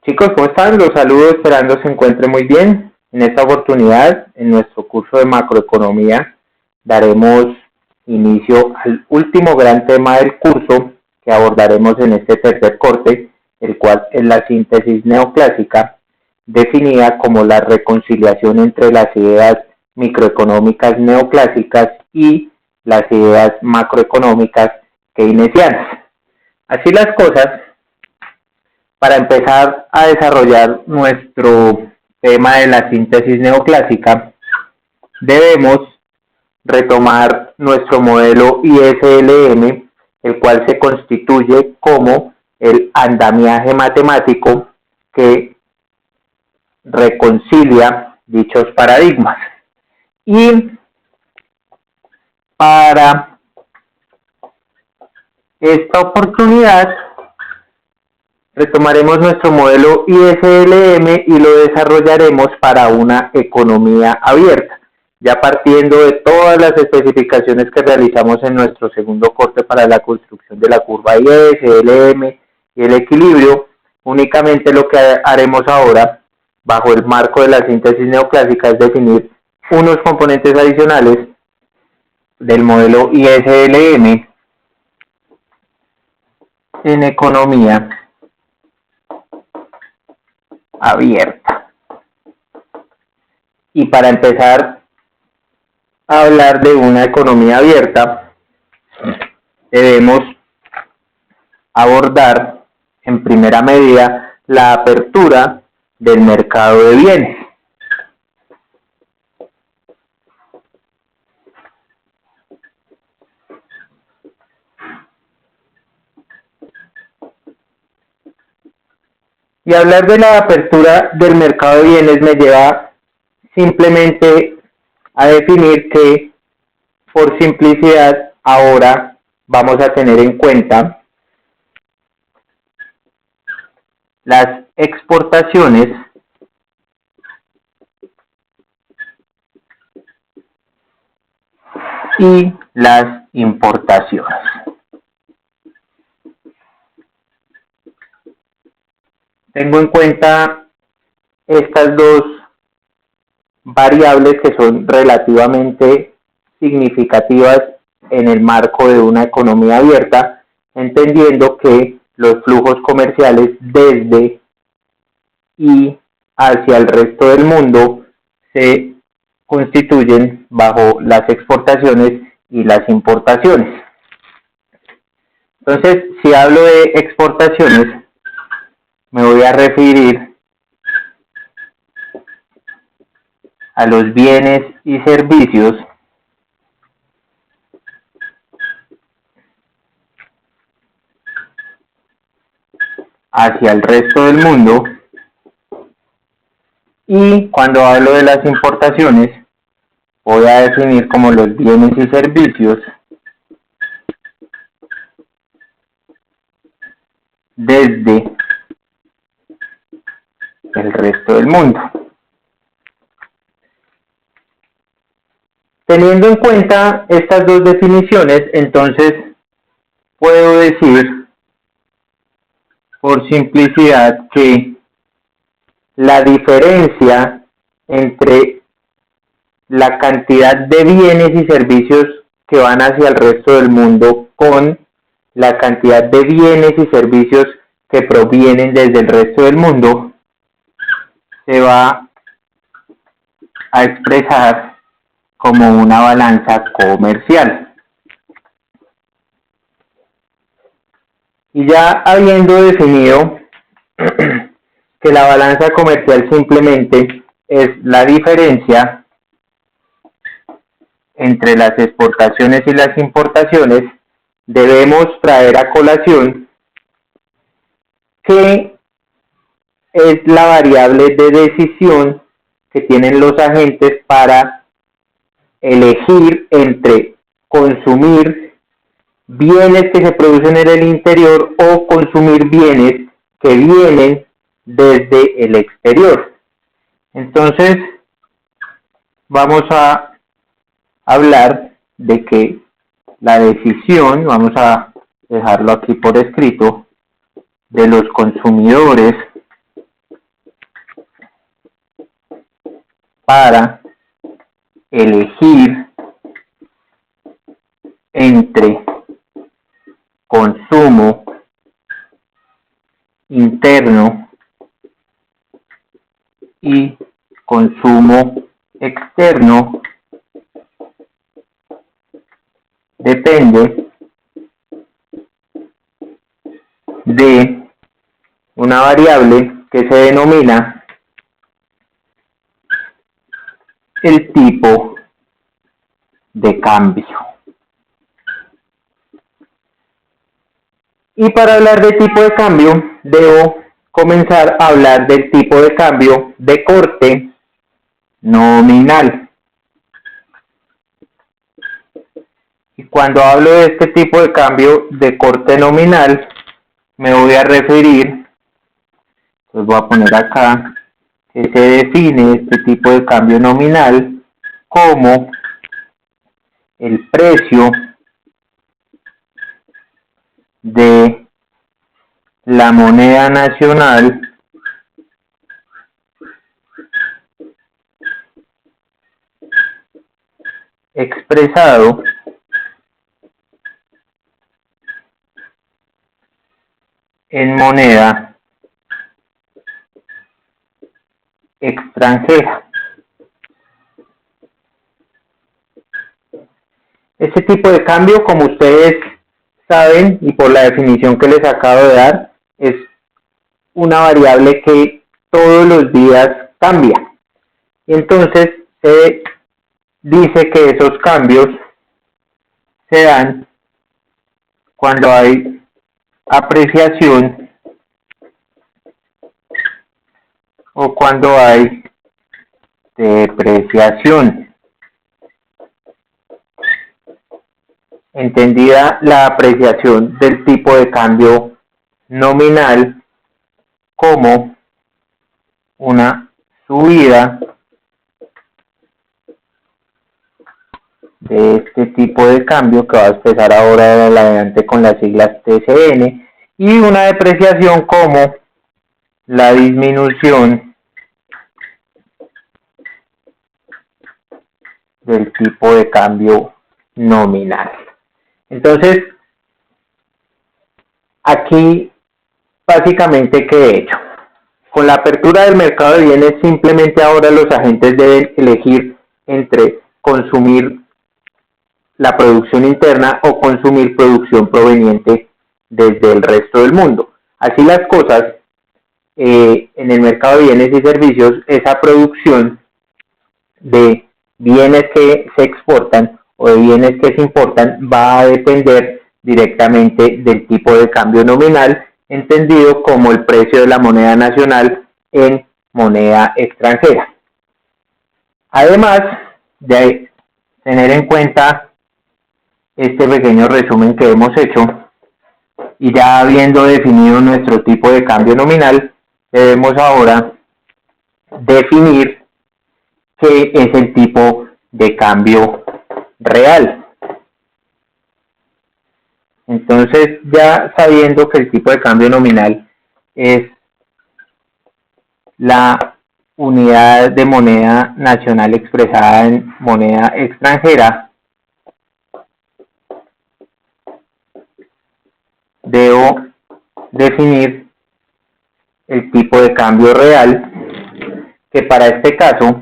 Chicos, ¿cómo están? Los saludo esperando se encuentren muy bien. En esta oportunidad, en nuestro curso de macroeconomía, daremos inicio al último gran tema del curso que abordaremos en este tercer corte, el cual es la síntesis neoclásica, definida como la reconciliación entre las ideas microeconómicas neoclásicas y las ideas macroeconómicas keynesianas. Así las cosas, para empezar a desarrollar nuestro tema de la síntesis neoclásica, debemos retomar nuestro modelo ISLM, el cual se constituye como el andamiaje matemático que reconcilia dichos paradigmas. Y para esta oportunidad retomaremos nuestro modelo ISLM y lo desarrollaremos para una economía abierta, ya partiendo de todas las especificaciones que realizamos en nuestro segundo corte para la construcción de la curva ISLM y el equilibrio. Únicamente lo que haremos ahora, bajo el marco de la síntesis neoclásica, es definir unos componentes adicionales del modelo ISLM en economía abierta. Y para empezar a hablar de una economía abierta, debemos abordar en primera medida la apertura del mercado de bienes. Y hablar de la apertura del mercado de bienes me lleva simplemente a definir que, por simplicidad, ahora vamos a tener en cuenta las exportaciones y las importaciones. Tengo en cuenta estas dos variables que son relativamente significativas en el marco de una economía abierta, entendiendo que los flujos comerciales desde y hacia el resto del mundo se constituyen bajo las exportaciones y las importaciones. Entonces, si hablo de exportaciones, me voy a referir a los bienes y servicios hacia el resto del mundo, y cuando hablo de las importaciones voy a definir como los bienes y servicios desde el resto del mundo. Teniendo en cuenta estas dos definiciones, entonces puedo decir por simplicidad que la diferencia entre la cantidad de bienes y servicios que van hacia el resto del mundo con la cantidad de bienes y servicios que provienen desde el resto del mundo se va a expresar como una balanza comercial. Y ya habiendo definido que la balanza comercial simplemente es la diferencia entre las exportaciones y las importaciones, debemos traer a colación que es la variable de decisión que tienen los agentes para elegir entre consumir bienes que se producen en el interior o consumir bienes que vienen desde el exterior. Entonces, vamos a hablar de que la decisión, vamos a dejarlo aquí por escrito, de los consumidores para elegir entre consumo interno y consumo externo depende de una variable que se denomina el tipo de cambio. Y para hablar de tipo de cambio, debo comenzar a hablar del tipo de cambio de corte nominal. Y cuando hablo de este tipo de cambio de corte nominal, me voy a referir, pues voy a poner acá, que se define este tipo de cambio nominal como el precio de la moneda nacional expresado en moneda extranjera. Este tipo de cambio, como ustedes saben y por la definición que les acabo de dar, es una variable que todos los días cambia. Y entonces se dice que esos cambios se dan cuando hay apreciación o cuando hay depreciación. Entendida la apreciación del tipo de cambio nominal como una subida de este tipo de cambio que va a expresar ahora en adelante con las siglas TCN, y una depreciación como la disminución del tipo de cambio nominal. Entonces, aquí básicamente, ¿qué he hecho? Con la apertura del mercado de bienes, simplemente ahora los agentes deben elegir entre consumir la producción interna o consumir producción proveniente desde el resto del mundo. Así las cosas, en el mercado de bienes y servicios, esa producción de bienes que se exportan o de bienes que se importan va a depender directamente del tipo de cambio nominal, entendido como el precio de la moneda nacional en moneda extranjera. Además de tener en cuenta este pequeño resumen que hemos hecho, y ya habiendo definido nuestro tipo de cambio nominal, debemos ahora definir qué es el tipo de cambio real. Entonces, ya sabiendo que el tipo de cambio nominal es la unidad de moneda nacional expresada en moneda extranjera, debo definir el tipo de cambio real, que para este caso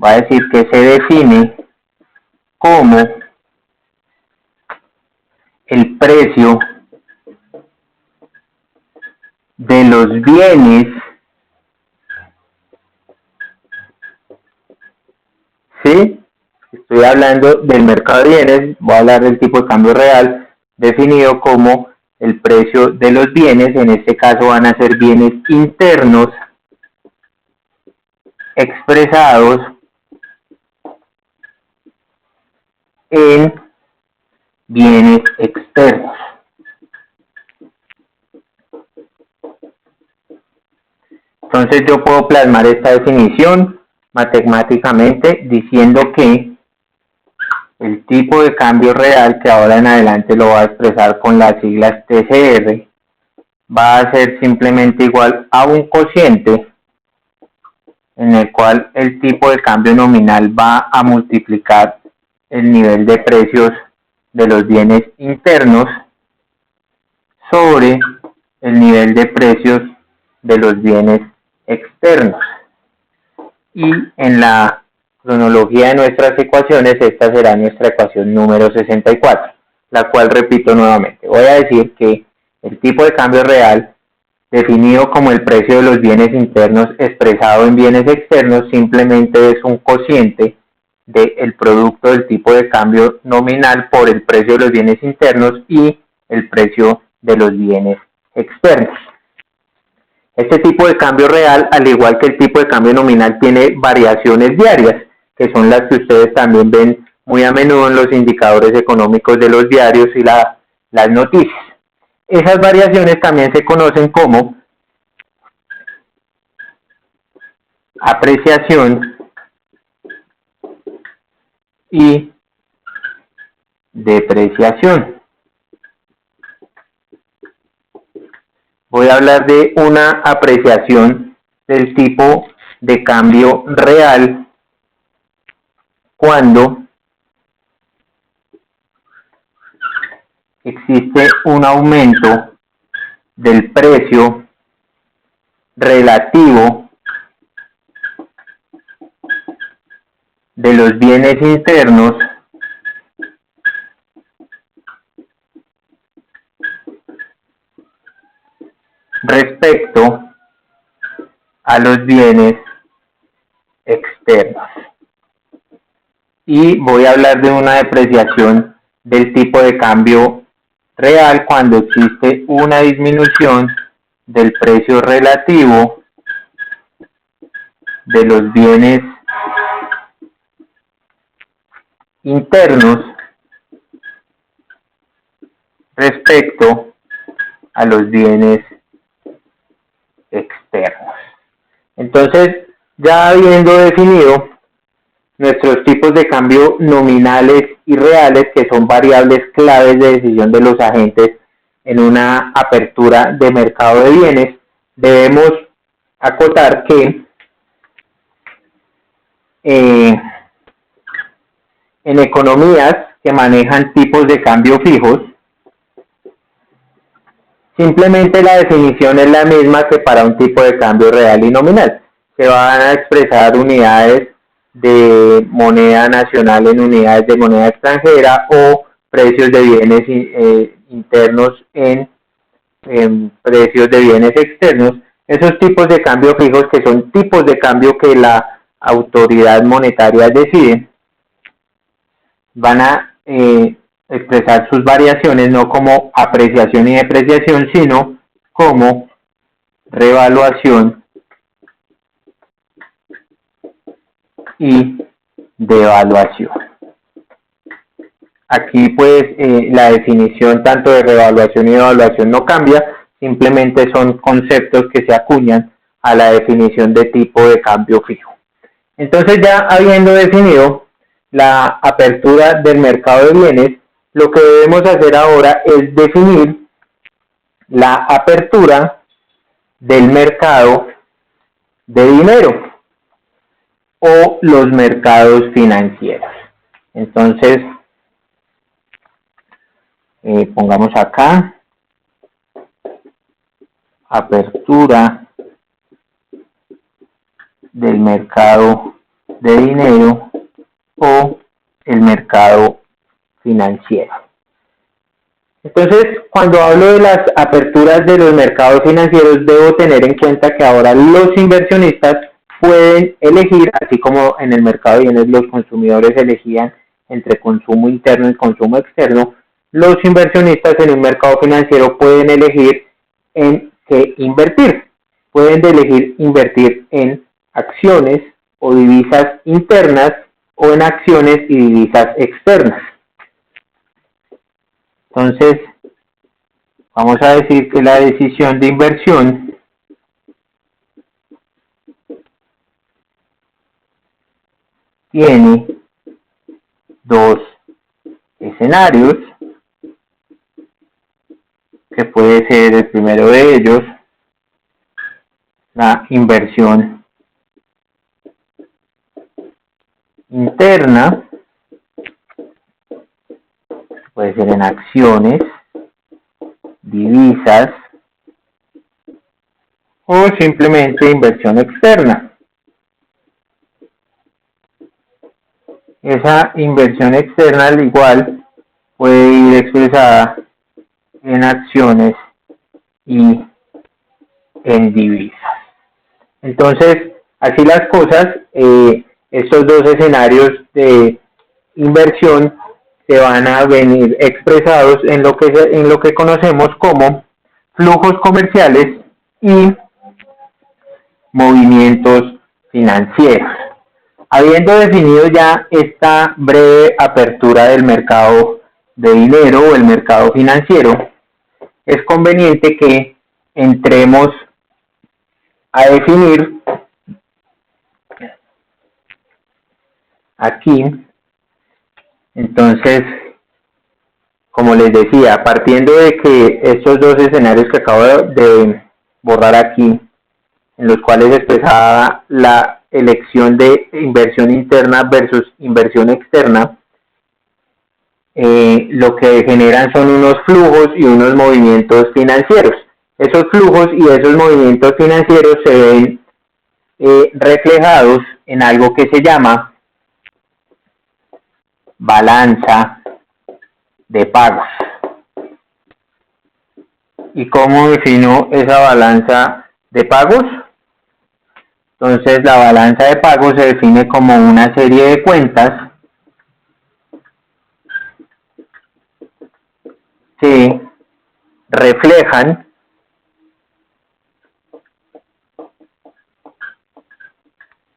va a decir que se define como el precio de los bienes, ¿sí? Estoy hablando del mercado de bienes, voy a hablar del tipo de cambio real, definido como el precio de los bienes, en este caso van a ser bienes internos, expresados en bienes externos. Entonces yo puedo plasmar esta definición matemáticamente diciendo que el tipo de cambio real, que ahora en adelante lo va a expresar con las siglas TCR, va a ser simplemente igual a un cociente en el cual el tipo de cambio nominal va a multiplicar el nivel de precios de los bienes internos sobre el nivel de precios de los bienes externos. Y en la cronología de nuestras ecuaciones, esta será nuestra ecuación número 64, la cual repito nuevamente. Voy a decir que el tipo de cambio real, definido como el precio de los bienes internos expresado en bienes externos, simplemente es un cociente del producto del tipo de cambio nominal por el precio de los bienes internos y el precio de los bienes externos. Este tipo de cambio real, al igual que el tipo de cambio nominal, tiene variaciones diarias, que son las que ustedes también ven muy a menudo en los indicadores económicos de los diarios y las noticias. Esas variaciones también se conocen como apreciación y depreciación. Voy a hablar de una apreciación del tipo de cambio real cuando existe un aumento del precio relativo de los bienes internos respecto a los bienes externos. Y voy a hablar de una depreciación del tipo de cambio real cuando existe una disminución del precio relativo de los bienes internos respecto a los bienes externos. Entonces, ya habiendo definido nuestros tipos de cambio nominales y reales, que son variables claves de decisión de los agentes en una apertura de mercado de bienes, debemos acotar que en economías que manejan tipos de cambio fijos, simplemente la definición es la misma que para un tipo de cambio real y nominal. Se van a expresar unidades de moneda nacional en unidades de moneda extranjera o precios de bienes internos en precios de bienes externos. Esos tipos de cambio fijos, que son tipos de cambio que la autoridad monetaria decide, van a expresar sus variaciones no como apreciación y depreciación, sino como revaluación y devaluación. Aquí pues la definición tanto de revaluación y devaluación no cambia, simplemente son conceptos que se acuñan a la definición de tipo de cambio fijo. Entonces, ya habiendo definido la apertura del mercado de bienes, lo que debemos hacer ahora es definir la apertura del mercado de dinero o los mercados financieros. Entonces, pongamos acá apertura del mercado de dinero o el mercado financiero. Entonces, cuando hablo de las aperturas de los mercados financieros, debo tener en cuenta que ahora los inversionistas pueden elegir, así como en el mercado de bienes los consumidores elegían entre consumo interno y consumo externo, los inversionistas en un mercado financiero pueden elegir en qué invertir. Pueden elegir invertir en acciones o divisas internas o en acciones y divisas externas. Entonces, vamos a decir que la decisión de inversión tiene dos escenarios, que puede ser el primero de ellos, la inversión interna, puede ser en acciones, divisas o simplemente inversión externa. Esa inversión externa al igual puede ir expresada en acciones y en divisas. Entonces, así las cosas, estos dos escenarios de inversión se van a venir expresados en lo que conocemos como flujos comerciales y movimientos financieros. Habiendo definido ya esta breve apertura del mercado de dinero o el mercado financiero, es conveniente que entremos a definir aquí. Entonces, como les decía, partiendo de que estos dos escenarios que acabo de borrar aquí, en los cuales expresaba la elección de inversión interna versus inversión externa, lo que generan son unos flujos y unos movimientos financieros. Esos flujos y esos movimientos financieros se ven reflejados en algo que se llama balanza de pagos. ¿Y cómo defino esa balanza de pagos? Entonces, la balanza de pagos se define como una serie de cuentas que reflejan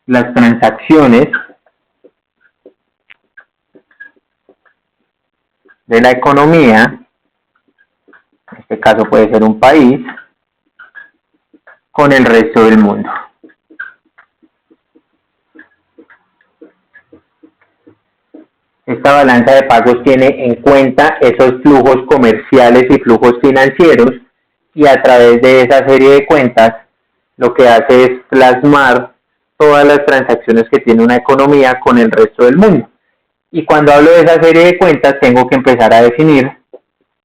las transacciones de la economía, en este caso puede ser un país, con el resto del mundo. Esta balanza de pagos tiene en cuenta esos flujos comerciales y flujos financieros, y a través de esa serie de cuentas lo que hace es plasmar todas las transacciones que tiene una economía con el resto del mundo. Y cuando hablo de esa serie de cuentas, tengo que empezar a definir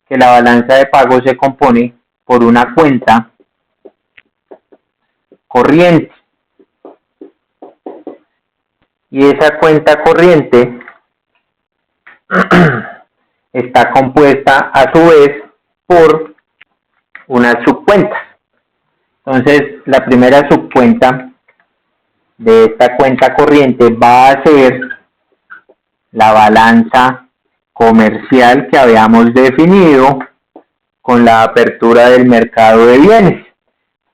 que la balanza de pagos se compone por una cuenta corriente. Y esa cuenta corriente está compuesta a su vez por unas subcuentas. Entonces, la primera subcuenta de esta cuenta corriente va a ser la balanza comercial que habíamos definido con la apertura del mercado de bienes,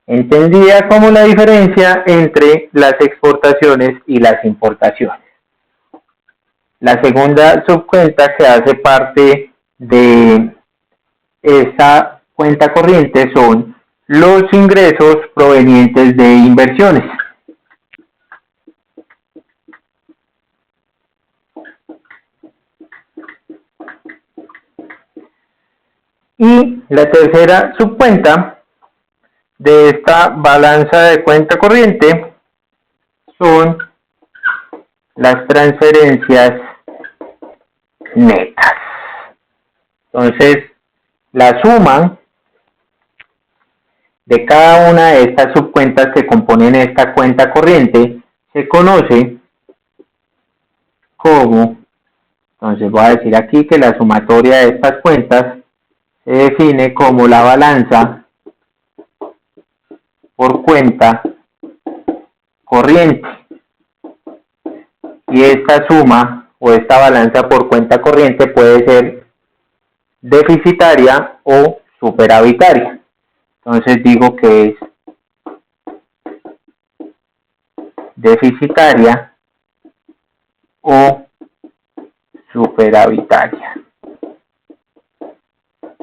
entendida como la diferencia entre las exportaciones y las importaciones. La segunda subcuenta que hace parte de esta cuenta corriente son los ingresos provenientes de inversiones. Y la tercera subcuenta de esta balanza de cuenta corriente son las transferencias netas. Entonces, la suma de cada una de estas subcuentas que componen esta cuenta corriente se conoce como, entonces voy a decir aquí que la sumatoria de estas cuentas se define como la balanza por cuenta corriente. Y esta suma o esta balanza por cuenta corriente puede ser deficitaria o superavitaria. Entonces digo que es deficitaria o superavitaria.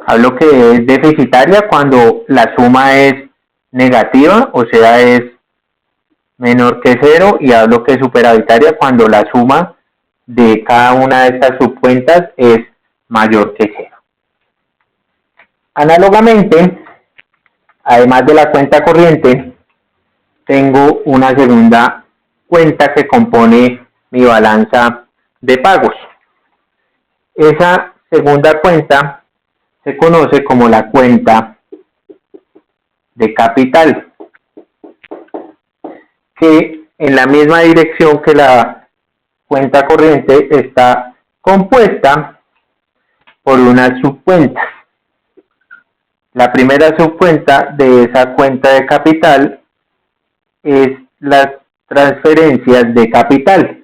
Hablo que es deficitaria cuando la suma es negativa, o sea, es menor que cero, y hablo que es superavitaria cuando la suma de cada una de estas subcuentas es mayor que cero. Análogamente, además de la cuenta corriente, tengo una segunda cuenta que compone mi balanza de pagos. Esa segunda cuenta se conoce como la cuenta de capital, que en la misma dirección que la cuenta corriente está compuesta por unas subcuentas. La primera subcuenta de esa cuenta de capital es las transferencias de capital.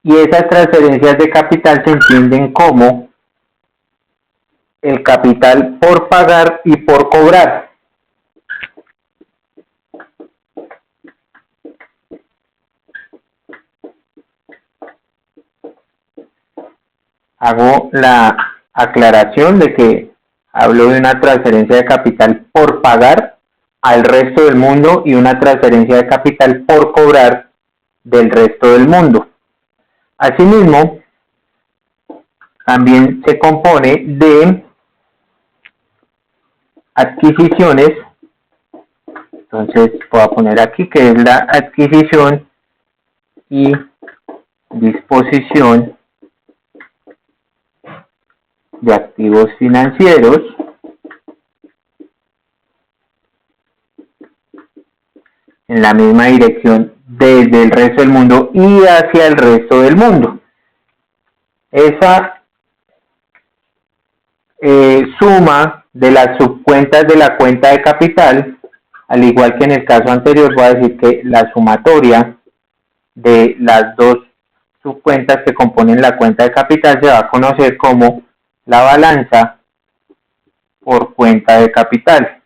Y esas transferencias de capital se entienden como el capital por pagar y por cobrar. Hago la aclaración de que hablo de una transferencia de capital por pagar al resto del mundo y una transferencia de capital por cobrar del resto del mundo. Asimismo, también se compone de adquisiciones. Entonces voy a poner aquí que es la adquisición y disposición de activos financieros en la misma dirección desde el resto del mundo y hacia el resto del mundo. Esa suma de las subcuentas de la cuenta de capital, al igual que en el caso anterior, voy a decir que la sumatoria de las dos subcuentas que componen la cuenta de capital se va a conocer como la balanza por cuenta de capital,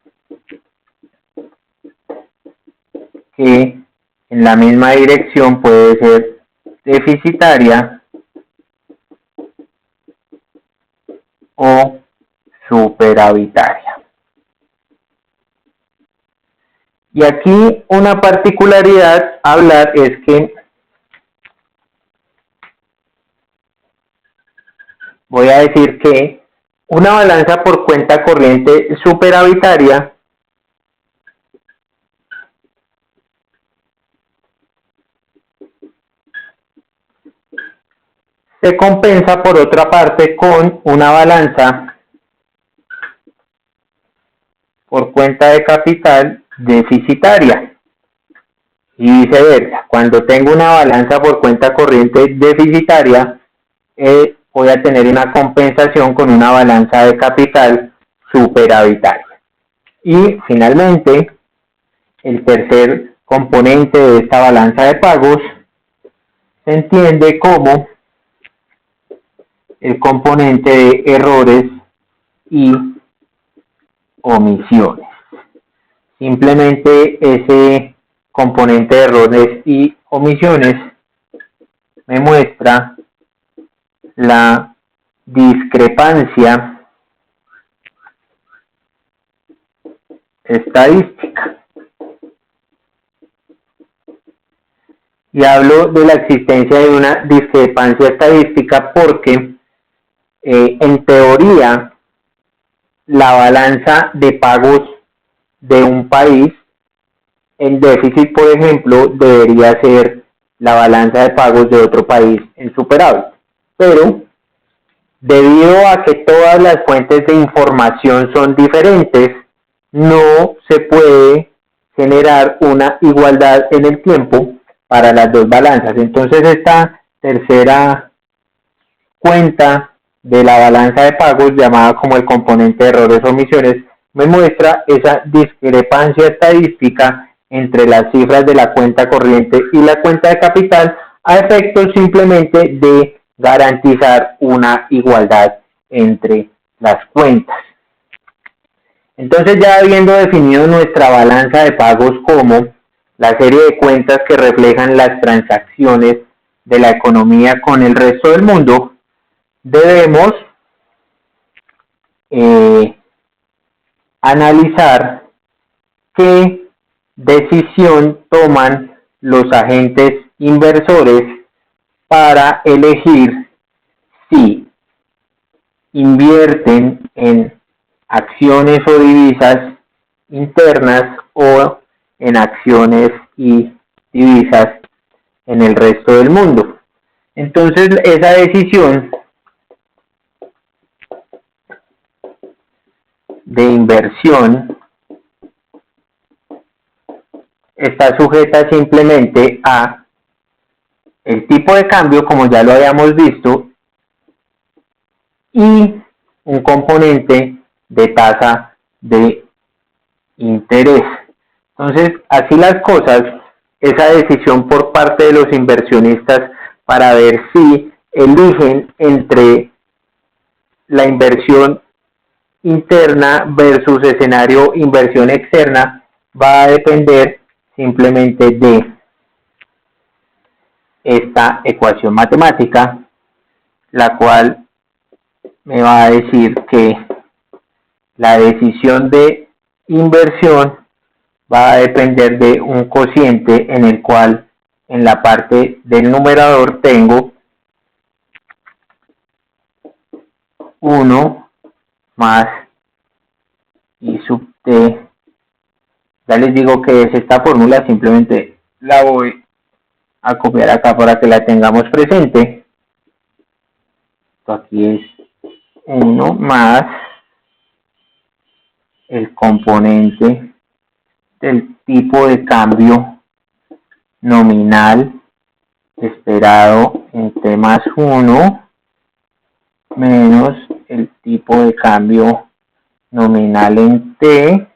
que en la misma dirección puede ser deficitaria o superavitaria. Y aquí una particularidad a hablar es que voy a decir que una balanza por cuenta corriente superavitaria se compensa por otra parte con una balanza por cuenta de capital deficitaria y viceversa. Cuando tengo una balanza por cuenta corriente deficitaria, voy a tener una compensación con una balanza de capital superavitaria. Y finalmente, el tercer componente de esta balanza de pagos se entiende como el componente de errores y omisiones. Simplemente ese componente de errores y omisiones me muestra la discrepancia estadística. Y hablo de la existencia de una discrepancia estadística porque en teoría la balanza de pagos de un país en déficit, por ejemplo, debería ser la balanza de pagos de otro país en superávit. Pero debido a que todas las fuentes de información son diferentes, no se puede generar una igualdad en el tiempo para las dos balanzas. Entonces esta tercera cuenta de la balanza de pagos, llamada como el componente de errores o omisiones, me muestra esa discrepancia estadística entre las cifras de la cuenta corriente y la cuenta de capital a efectos simplemente de garantizar una igualdad entre las cuentas. Entonces, ya habiendo definido nuestra balanza de pagos como la serie de cuentas que reflejan las transacciones de la economía con el resto del mundo, debemos analizar qué decisión toman los agentes inversores para elegir si invierten en acciones o divisas internas o en acciones y divisas en el resto del mundo. Entonces, esa decisión de inversión está sujeta simplemente a el tipo de cambio, como ya lo habíamos visto, y un componente de tasa de interés. Entonces, así las cosas, esa decisión por parte de los inversionistas para ver si eligen entre la inversión interna versus escenario inversión externa va a depender simplemente de esta ecuación matemática, la cual me va a decir que la decisión de inversión va a depender de un cociente en el cual en la parte del numerador tengo 1 más I sub t. Ya les digo que es esta fórmula, simplemente la voy a copiar acá para que la tengamos presente. Aquí es 1 más el componente del tipo de cambio nominal esperado en T más 1 menos el tipo de cambio nominal en T.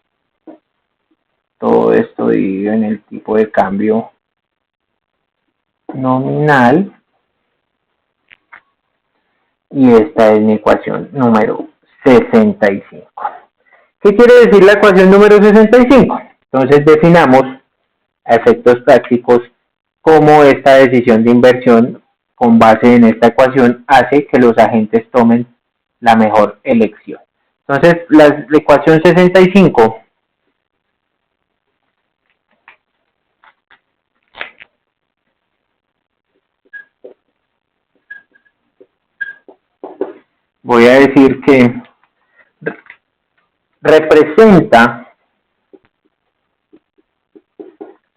Todo esto dividido en el tipo de cambio nominal. Y esta es mi ecuación número 65. ¿Qué quiere decir la ecuación número 65? Entonces definamos a efectos prácticos cómo esta decisión de inversión con base en esta ecuación hace que los agentes tomen la mejor elección. Entonces la ecuación 65 voy a decir que representa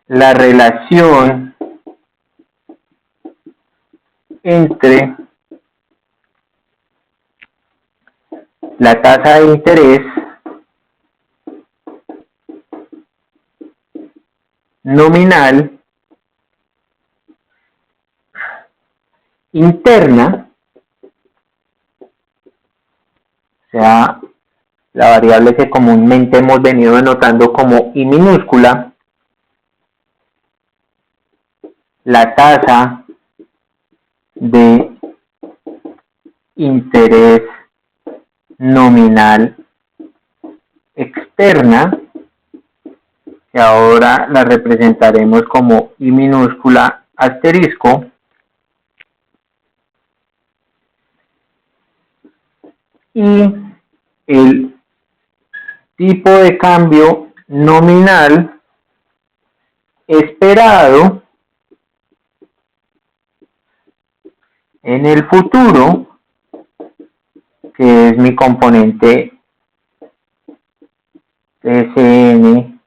la relación entre la tasa de interés nominal interna, o sea, la variable que comúnmente hemos venido denotando como I minúscula, la tasa de interés nominal externa, que ahora la representaremos como I minúscula asterisco, y el tipo de cambio nominal esperado en el futuro, que es mi componente Tcn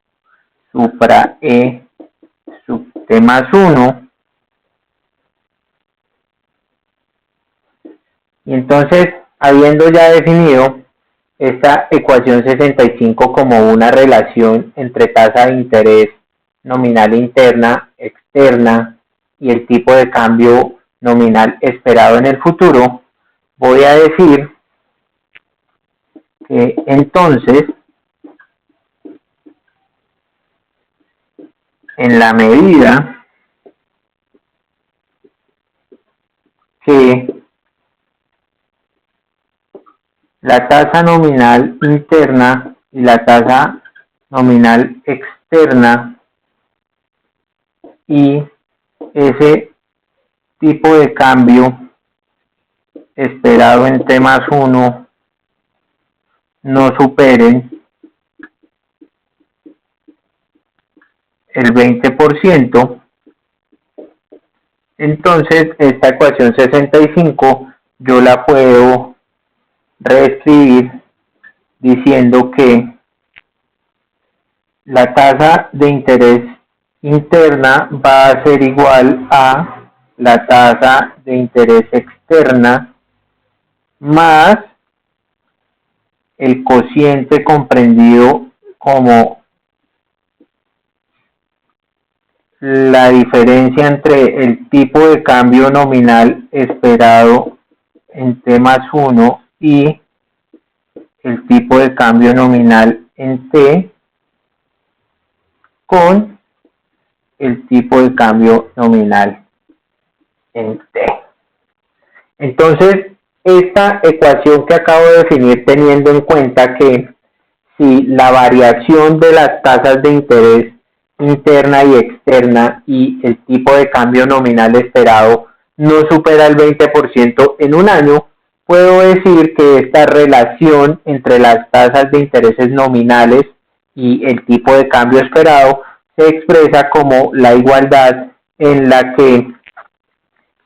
supra E sub T más 1. Y entonces, habiendo ya definido esta ecuación 65 como una relación entre tasa de interés nominal interna, externa y el tipo de cambio nominal esperado en el futuro, voy a decir que entonces, en la medida que la tasa nominal interna y la tasa nominal externa y ese tipo de cambio esperado en T más 1 no superen el 20%, entonces esta ecuación 65 yo la puedo reescribir diciendo que la tasa de interés interna va a ser igual a la tasa de interés externa más el cociente comprendido como la diferencia entre el tipo de cambio nominal esperado en T más 1 y el tipo de cambio nominal en T con el tipo de cambio nominal en T. Entonces, esta ecuación que acabo de definir, teniendo en cuenta que si la variación de las tasas de interés interna y externa y el tipo de cambio nominal esperado no supera el 20% en un año, puedo decir que esta relación entre las tasas de intereses nominales y el tipo de cambio esperado se expresa como la igualdad en la que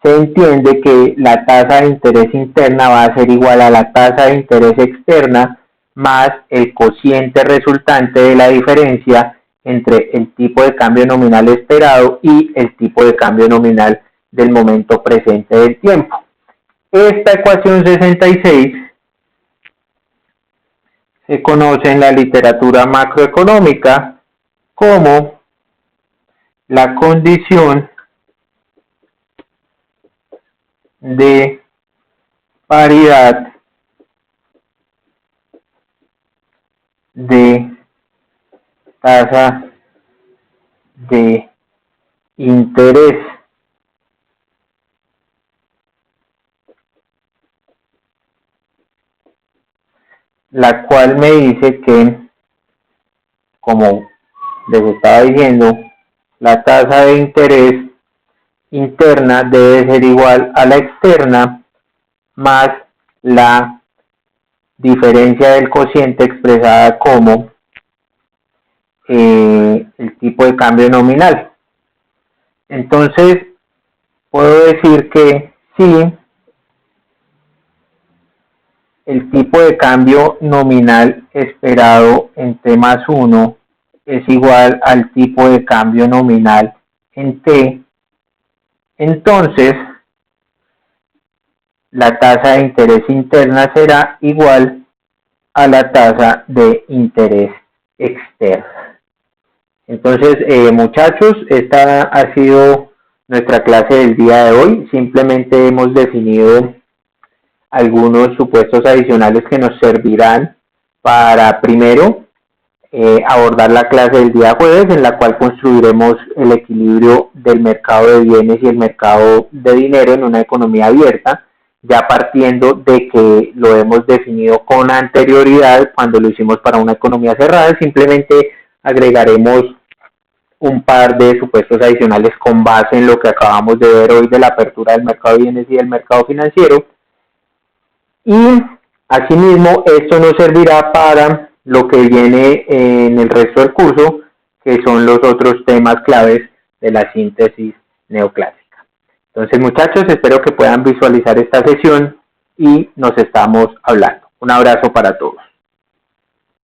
se entiende que la tasa de interés interna va a ser igual a la tasa de interés externa más el cociente resultante de la diferencia entre el tipo de cambio nominal esperado y el tipo de cambio nominal del momento presente del tiempo. Esta ecuación 66 se conoce en la literatura macroeconómica como la condición de paridad de tasa de interés. La cual me dice que, como les estaba diciendo, la tasa de interés interna debe ser igual a la externa más la diferencia del cociente expresada como el tipo de cambio nominal. Entonces, puedo decir que si el tipo de cambio nominal esperado en T más 1 es igual al tipo de cambio nominal en T, entonces la tasa de interés interna será igual a la tasa de interés externa. Entonces, muchachos, esta ha sido nuestra clase del día de hoy. Simplemente hemos definido algunos supuestos adicionales que nos servirán para, primero, abordar la clase del día jueves, en la cual construiremos el equilibrio del mercado de bienes y el mercado de dinero en una economía abierta, ya partiendo de que lo hemos definido con anterioridad cuando lo hicimos para una economía cerrada. Simplemente agregaremos un par de supuestos adicionales con base en lo que acabamos de ver hoy de la apertura del mercado de bienes y del mercado financiero. Y asimismo, esto nos servirá para lo que viene en el resto del curso, que son los otros temas claves de la síntesis neoclásica. Entonces, muchachos, espero que puedan visualizar esta sesión y nos estamos hablando. Un abrazo para todos.